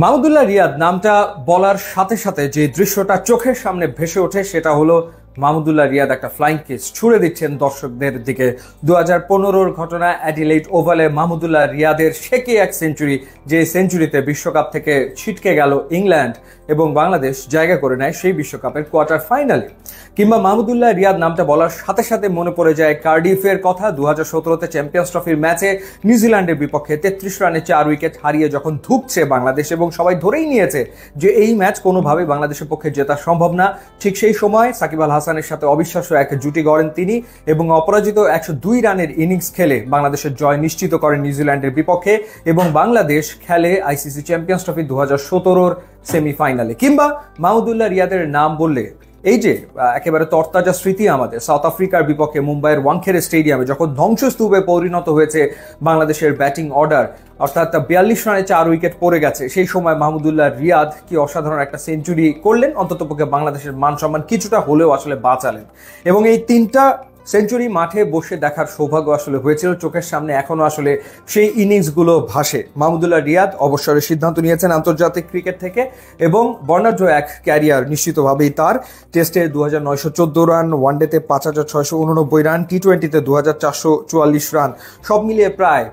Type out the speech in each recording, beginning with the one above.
মাহমুদুল্লাহ রিয়াদ নামটা বলার সাথে সাথে যে দৃশ্যটা চোখের সামনে ভেসে ওঠে সেটা হলো মাহমুদুল্লাহ রিয়াদ একটা ফ্লাইং কিস ছুড়ে দিচ্ছেন দর্শকদের দিকে। 2015-র ঘটনা, অ্যাডিলেইড ওভালে মাহমুদুল্লাহ রিয়াদের শেকি এক সেঞ্চুরি, যে সেঞ্চুরিতে বিশ্বকাপ থেকে ছিটকে গেল ইংল্যান্ড এবং বাংলাদেশ জায়গা করে নেয় সেই বিশ্বকাপের কোয়ার্টার ফাইনালে। কিংবা মাহমুদুল্লাহ রিয়াদ নামটা বলার সাথে সাথে মনে পড়ে যায় কার্ডিফের কথা। 2017-তে চ্যাম্পিয়ন্স ট্রফির ম্যাচে নিউজিল্যান্ডের বিপক্ষে 33 রানে 4 উইকেট হারিয়ে যখন ধুঁকছে বাংলাদেশ এবং সবাই ধরেই নিয়েছে যে এই ম্যাচ কোনোভাবেই বাংলাদেশের পক্ষে জেতা সম্ভব না, ঠিক সেই সময় সাকিব আল হাসানের সাথে অবিশ্বাস্য এক জুটি গড়েন তিনি এবং অপরাজিত 102 রানের ইনিংস খেলে বাংলাদেশের জয় নিশ্চিত করেন নিউজিল্যান্ডের বিপক্ষে এবং বাংলাদেশ খেলে আইসিসি চ্যাম্পিয়ন্স ট্রফি 2017-র সেমিফাইনালে। কিংবা মাহমুদুল্লাহ রিয়াদের নাম বললে এই যে একেবারে তরতাজা স্মৃতি আমাদের সাউথ আফ্রিকার বিপক্ষে মুম্বাইয়ের ওয়াংখেড়ে স্টেডিয়ামে যখন ধ্বংসস্তূপে পরিণত হয়েছে বাংলাদেশের ব্যাটিং অর্ডার, অর্থাৎ 42 রানে 4 উইকেট পড়ে গেছে, সেই সময় মাহমুদুল্লাহ রিয়াদ কি অসাধারণ একটা সেঞ্চুরি করলেন, অন্ততপক্ষে বাংলাদেশের মান সম্মান কিছুটা হলেও আসলে বাঁচালেন। এবং এই তিনটা সেঞ্চুরি মাঠে বসে দেখার সৌভাগ্য আসলে হয়েছিল, চোখের সামনে এখনো আসলে সেই ইনিংসগুলো ভাসে। মাহমুদুল্লাহ রিয়াদ অবসরের সিদ্ধান্ত নিয়েছেন আন্তর্জাতিক ক্রিকেট থেকে এবং বর্ণাঢ্য এক ক্যারিয়ার নিশ্চিতভাবেই তার। টেস্টে 2914 রান, ওয়ানডেতে 5689 রান, টি-20-তে 2444 রান, সব মিলিয়ে প্রায়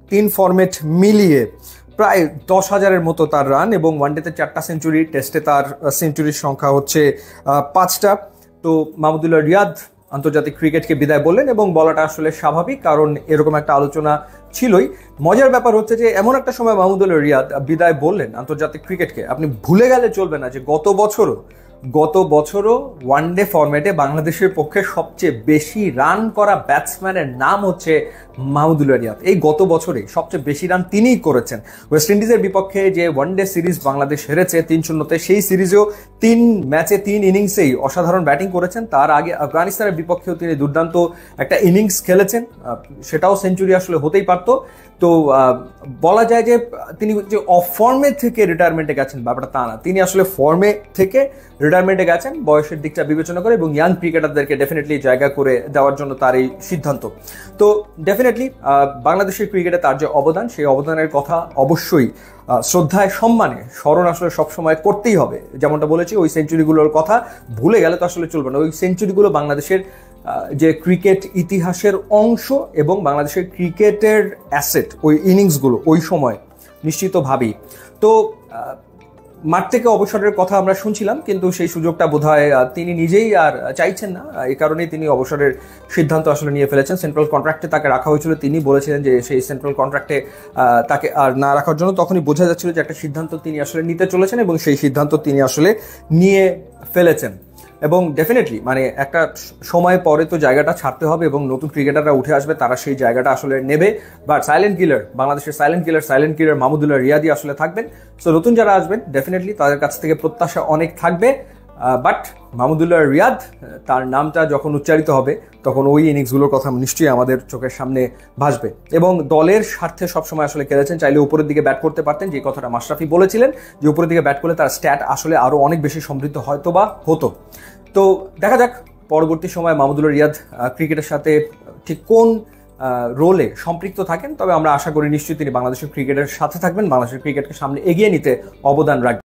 3 ফরম্যাট মিলিয়ে প্রায় 10,000-এর মতো তার রান এবং ওয়ানডেতে 4টা সেঞ্চুরি, টেস্টে তার সেঞ্চুরির সংখ্যা হচ্ছে 5টা। তো মাহমুদুল্লাহ রিয়াদ আন্তর্জাতিক ক্রিকেটকে বিদায় বললেন এবং বলাটা আসলে স্বাভাবিক, কারণ এরকম একটা আলোচনা ছিলই। মজার ব্যাপার হচ্ছে যে এমন একটা সময় মাহমুদুল্লাহ রিয়াদ বিদায় বললেন আন্তর্জাতিক ক্রিকেটকে, আপনি ভুলে গেলে চলবে না যে গত বছরও ওয়ানডে ফরম্যাটে বাংলাদেশের পক্ষে সবচেয়ে বেশি রান করা ব্যাটসম্যানের নাম হচ্ছে মাহমুদুল্লাহ রিয়াদ। এই গত বছরে সবচেয়ে বেশি রান তিনিই করেছেন। ওয়েস্ট ইন্ডিজের বিপক্ষে যে ওয়ানডে সিরিজ বাংলাদেশ হেরেছে 3-0-তে, সেই সিরিজেও 3 ম্যাচে 3 ইনিংসেই অসাধারণ ব্যাটিং করেছেন। তার আগে আফগানিস্তানের বিপক্ষেও তিনি দুর্দান্ত একটা ইনিংস খেলেছেন, সেটাও সেঞ্চুরি আসলে হতেই পারতো। তো বলা যায় যে তিনি যে অফ ফর্মে থেকে রিটায়ারমেন্টে গেছেন ব্যাপারটা তা না, তিনি আসলে ফর্মে থেকে রিটায়ারমেন্টে গেছেন বয়সের দিকটা বিবেচনা করে এবং ইয়াং ক্রিকেটারদেরকে ডেফিনেটলি জায়গা করে দেওয়ার জন্য তার এই সিদ্ধান্ত। তো ডেফিনেটলি বাংলাদেশের ক্রিকেটে তার যে অবদান, সেই অবদানের কথা অবশ্যই শ্রদ্ধায় সম্মানে স্মরণ আসলে সবসময় করতেই হবে। যেমনটা বলেছি, ওই সেঞ্চুরিগুলোর কথা ভুলে গেলে তো আসলে চলবে না। ওই সেঞ্চুরিগুলো বাংলাদেশের যে ক্রিকেট ইতিহাসের অংশ এবং বাংলাদেশের ক্রিকেটের অ্যাসেট, ওই ইনিংসগুলো ওই সময় নিশ্চিতভাবেই। তো মাঠ থেকে অবসরের কথা আমরা শুনছিলাম, কিন্তু সেই সুযোগটা বোধহয় তিনি নিজেই আর চাইছেন না, এই কারণেই তিনি অবসরের সিদ্ধান্ত আসলে নিয়ে ফেলেছেন। সেন্ট্রাল কন্ট্রাক্টে তাকে রাখা হয়েছিল, তিনি বলেছিলেন যে সেই সেন্ট্রাল কন্ট্রাক্টে তাকে আর না রাখার জন্য তখনই বোঝা যাচ্ছিল যে একটা সিদ্ধান্ত তিনি আসলে নিতে চলেছেন এবং সেই সিদ্ধান্ত তিনি আসলে নিয়ে ফেলেছেন। এবং ডেফিনেটলি মানে একটা সময় পরে তো জায়গাটা ছাড়তে হবে এবং নতুন ক্রিকেটাররা উঠে আসবে, তারা সেই জায়গাটা আসলে নেবে। বাট সাইলেন্ট কিলার, বাংলাদেশের সাইলেন্ট কিলার মাহমুদুল্লাহ রিয়াদই আসলে থাকবেন। সো নতুন যারা আসবেন ডেফিনেটলি তাদের কাছ থেকে প্রত্যাশা অনেক থাকবে। বাট মাহমুদুল্লাহ রিয়াদ, তার নামটা যখন উচ্চারিত হবে তখন ওই ইনিংসগুলোর কথা নিশ্চয়ই আমাদের চোখের সামনে ভাসবে। এবং দলের স্বার্থে সবসময় আসলে খেলেছেন, চাইলে উপরের দিকে ব্যাট করতে পারতেন, যে কথাটা মাশরাফি বলেছিলেন যে উপরের দিকে ব্যাট করলে তার স্ট্যাট আসলে আরও অনেক বেশি সমৃদ্ধ হয়তো বা হতো। তো দেখা যাক পরবর্তী সময় মাহমুদুল্লাহ রিয়াদ ক্রিকেটের সাথে ঠিক কোন রোলে সম্পৃক্ত থাকেন, তবে আমরা আশা করি নিশ্চয়ই তিনি বাংলাদেশের ক্রিকেটের সাথে থাকবেন, বাংলাদেশের ক্রিকেটকে সামনে এগিয়ে নিতে অবদান রাখবেন।